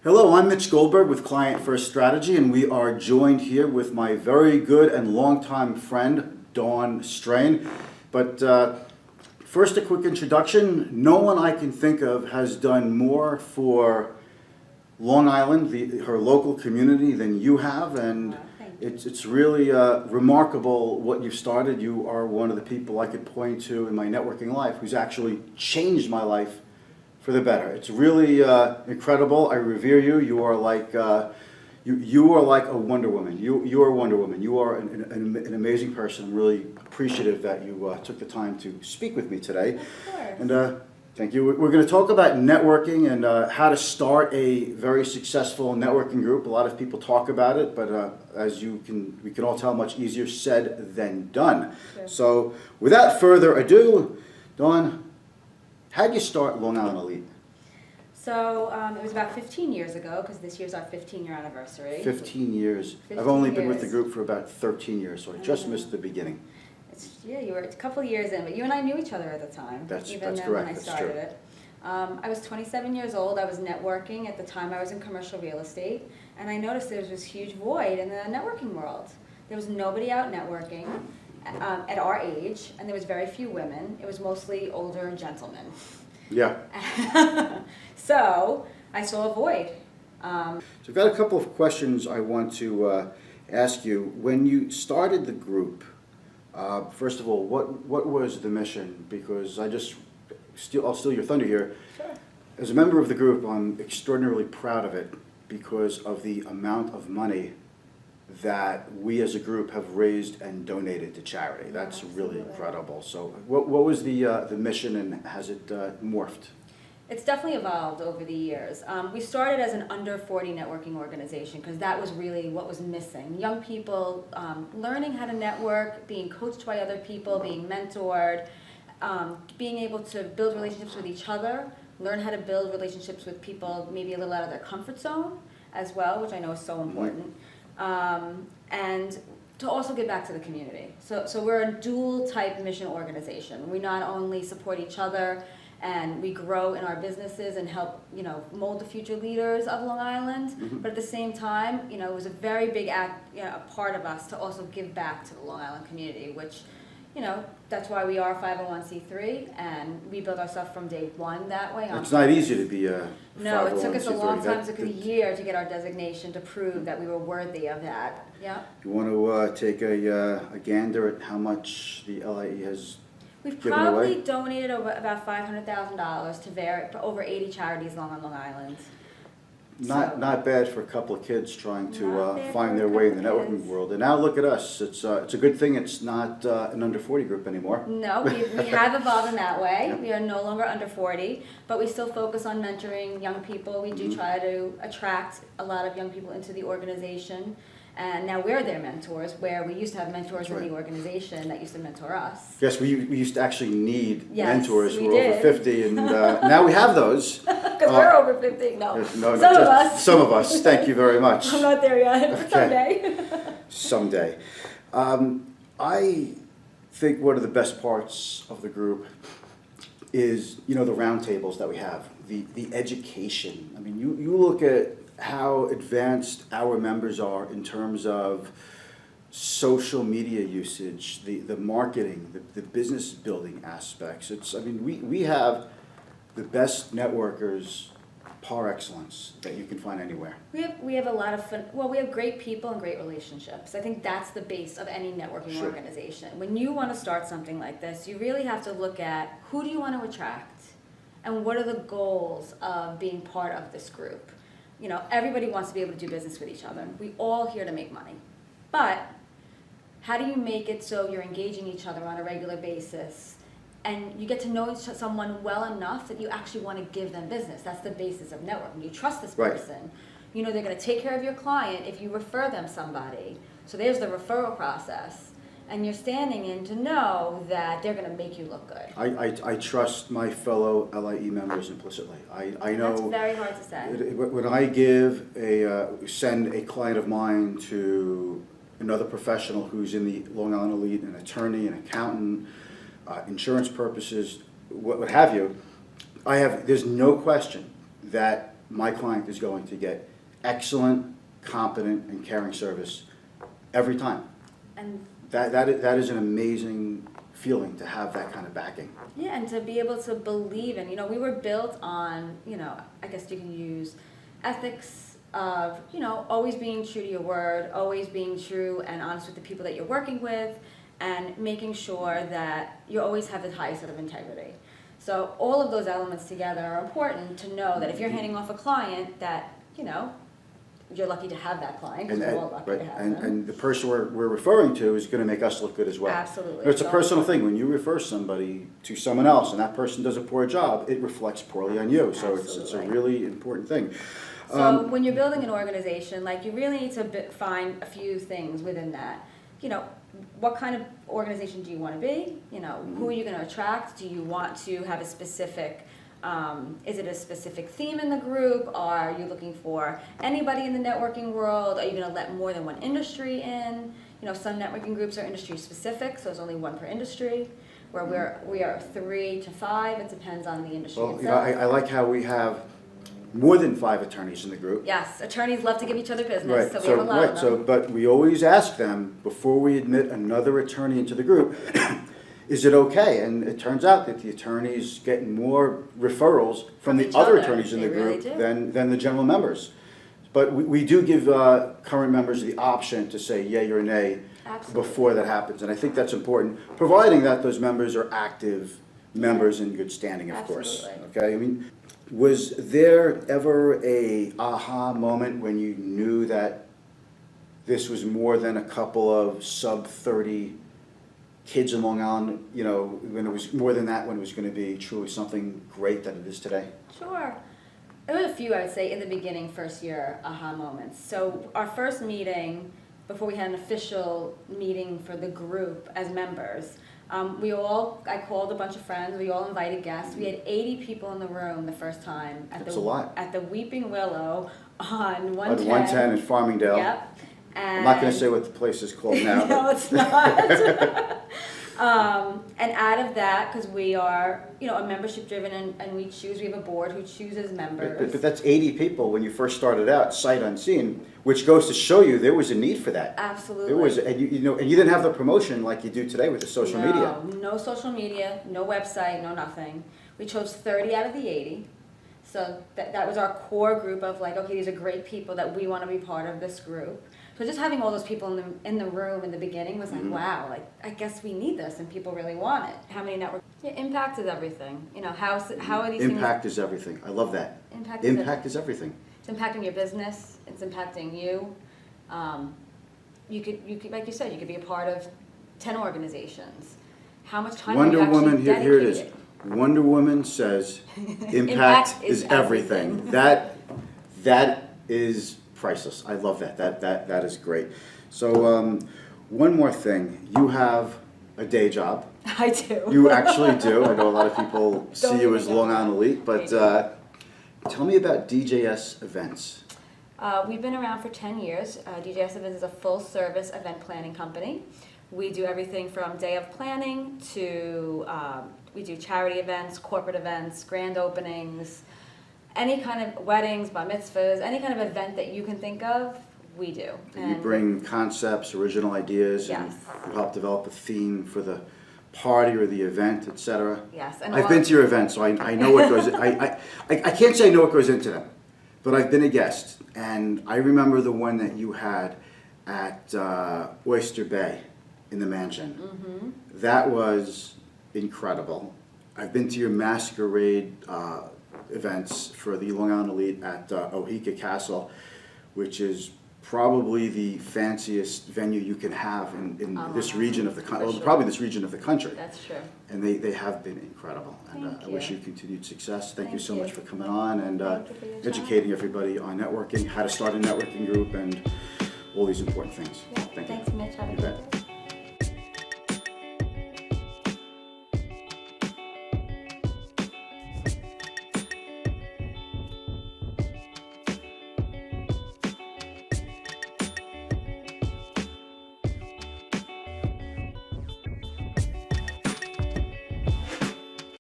Hello, I'm Mitch Goldberg with ClientFirst Strategy, and we are joined here with my very good and longtime friend, Dawn Strain. But first, a quick introduction. No one I can think of has done more for Long Island, her local community, than you have, and it's really remarkable what you've started. You are one of the people I could point to in my networking life who's actually changed my life for the better. It's really incredible. I revere you. You are like you are like a Wonder Woman. You are Wonder Woman. You are an amazing person. I'm really appreciative that you took the time to speak with me today. Of course. And thank you. We're going to talk about networking and how to start a very successful networking group. A lot of people talk about it, but as we can all tell, much easier said than done. Sure. So without further ado, Dawn, how did you start Long Island Elite? So it was about 15 years ago, because this year's our 15-year anniversary. 15 years. 15 I've only been with the years. group for about 13 years, so I just missed the beginning. Yeah, you were a couple of years in, but you and I knew each other at the time. That's even then correct. when I That's started true. it. I was 27 years old. I was networking at the time. I was in commercial real estate, and I noticed there was this huge void in the networking world. There was nobody out networking at our age, and there was very few women. It was mostly older gentlemen. Yeah. So I saw a void. So I've got a couple of questions I want to ask you. When you started the group, first of all, what was the mission? Because I'll steal your thunder here. Sure. As a member of the group, I'm extraordinarily proud of it because of the amount of money that we as a group have raised and donated to charity. That's really incredible. So what was the mission, and has it morphed? It's definitely evolved over the years. We started as an under 40 networking organization because that was really what was missing. Young people learning how to network, being coached by other people, being mentored, being able to build relationships with each other, learn how to build relationships with people maybe a little out of their comfort zone as well, which I know is so important. And to also give back to the community. So we're a dual type mission organization. We not only support each other and we grow in our businesses and help, mold the future leaders of Long Island, but at the same time, it was a very big act, a part of us to also give back to the Long Island community, which, that's why we are 501c3, and we built ourselves from day one that way. It's not easy to be a 501c3. No, it took us a long time. It took a year to get our designation to prove that we were worthy of that. Yeah. You want to take a gander at how much the LIE has We've given probably away? donated about $500,000 to over 80 charities along on Long Island. Not bad for a couple of kids trying Not to bad find for their a way in the couple networking kids. world. And now look at us. It's a good thing it's not an under 40 group anymore. No, we have evolved in that way. We are no longer under 40, but we still focus on mentoring young people. We do try to attract a lot of young people into the organization. And now we're their mentors, where we used to have mentors in the organization that used to mentor us. Yes, we used to actually need Yes, mentors who we were over did. 50, and now we have those. Because we're over 50. No, No, some of us. Some of us. Thank you very much. I'm not there yet. Okay. Someday. Someday. I think one of the best parts of the group is, the roundtables that we have, the education. I mean, you look at how advanced our members are in terms of social media usage, the marketing, the business building aspects. We have the best networkers par excellence that you can find anywhere. We have a lot of fun. Well, we have great people and great relationships. I think that's the base of any networking Sure. organization. When you want to start something like this, you really have to look at who do you want to attract and what are the goals of being part of this group. Everybody wants to be able to do business with each other. We all here to make money. But how do you make it so you're engaging each other on a regular basis and you get to know someone well enough that you actually want to give them business? That's the basis of networking. You trust this Right. person. They're going to take care of your client if you refer them somebody. So there's the referral process. And you're standing in to know that they're going to make you look good. I trust my fellow LIE members implicitly. I know. That's very hard to say. When I send a client of mine to another professional who's in the Long Island Elite, an attorney, an accountant, insurance purposes, what have you, there's no question that my client is going to get excellent, competent, and caring service every time. And That is an amazing feeling to have that kind of backing. yeah, and to be able to believe in, we were built on, I guess you can use ethics of, always being true to your word, always being true and honest with the people that you're working with, and making sure that you always have the highest sort of integrity. So all of those elements together are important to know that if you're handing off a client that, you're lucky to have that client, because we're all lucky to have them. And the person we're referring to is going to make us look good as well. Absolutely. It's a personal thing. When you refer somebody to someone else and that person does a poor job, it reflects poorly on you. So it's a Absolutely. really important thing. So when you're building an organization, you really need to find a few things within that. What kind of organization do you want to be? Who are you going to attract? Do you want to have a specific, is it a specific theme in the group? Are you looking for anybody in the networking world? Are you going to let more than one industry in? Some networking groups are industry specific, so there's only one per industry. Where we are 3 to 5, it depends on the industry itself. I like how we have more than 5 attorneys in the group. Yes, attorneys love to give each other business, Right. so we have a lot of them. But we always ask them before we admit another attorney into the group, is it okay? And it turns out that the attorneys get more referrals from the each other other. attorneys in the They really group do. than the general members. But we do give current members the option to say yay or nay Absolutely. before that happens. And I think that's important, providing that those members are active members in good standing, of course. Absolutely. Okay, I mean, was there ever a aha moment when you knew that this was more than a couple of sub-30 kids in Long Island, when it was more than that, when it was going to be truly something great that it is today? Sure. There were a few, I would say, in the beginning, first year aha moments. So our first meeting, before we had an official meeting for the group as members, I called a bunch of friends, we all invited guests. We had 80 people in the room the first time at That's a lot. At the Weeping Willow on 110. On 110 in Farmingdale. Yep. I'm not going to say what the place is called now. No, it's not. And out of that, because we are, a membership driven and we have a board who chooses members. But that's 80 people when you first started out, sight unseen, which goes to show you there was a need for that. Absolutely. There was, and and you didn't have the promotion like you do today with the social media. No social media, no website, no nothing. We chose 30 out of the 80. So that was our core group of okay, these are great people that we want to be part of this group. So just having all those people in the room in the beginning was wow, I guess we need this and people really want it. How many networks? Yeah, impact is everything. How are these Impact is everything. I love that. Impact is everything. It's impacting your business. It's impacting you. You could, like you said, you could be a part of 10 organizations. How much time Wonder are you actually Woman, dedicated? here it is. Wonder Woman says, impact is everything. That is priceless. I love that. That is great. So one more thing. You have a day job. I do. You actually do. I know a lot of people see Don't you even as know. Long Island Elite, but tell me about DJS Events. We've been around for 10 years. DJS Events is a full-service event planning company. We do everything from day of planning to we do charity events, corporate events, grand openings, any kind of weddings, bar mitzvahs, any kind of event that you can think of, we do. And you bring concepts, original ideas, Yes. and you help develop a theme for the party or the event, etc. Yes. And I've been to your events, so I know what goes. I can't say I know what goes into them, but I've been a guest, and I remember the one that you had at Oyster Bay in the mansion. Mm-hmm. That was incredible. I've been to your masquerade events for the Long Island Elite at Oheka Castle, which is probably the fanciest venue you can have in this region of the country, sure. probably this region of the country. That's true. And they have been incredible. And Thank I wish you. you continued success. Thank you Thank so you. much for coming on and Thank you for your time. educating everybody on networking, how to start a networking group, and all these important things. Yeah. Thank you. Thanks, Mitch. Have a You good bet. day.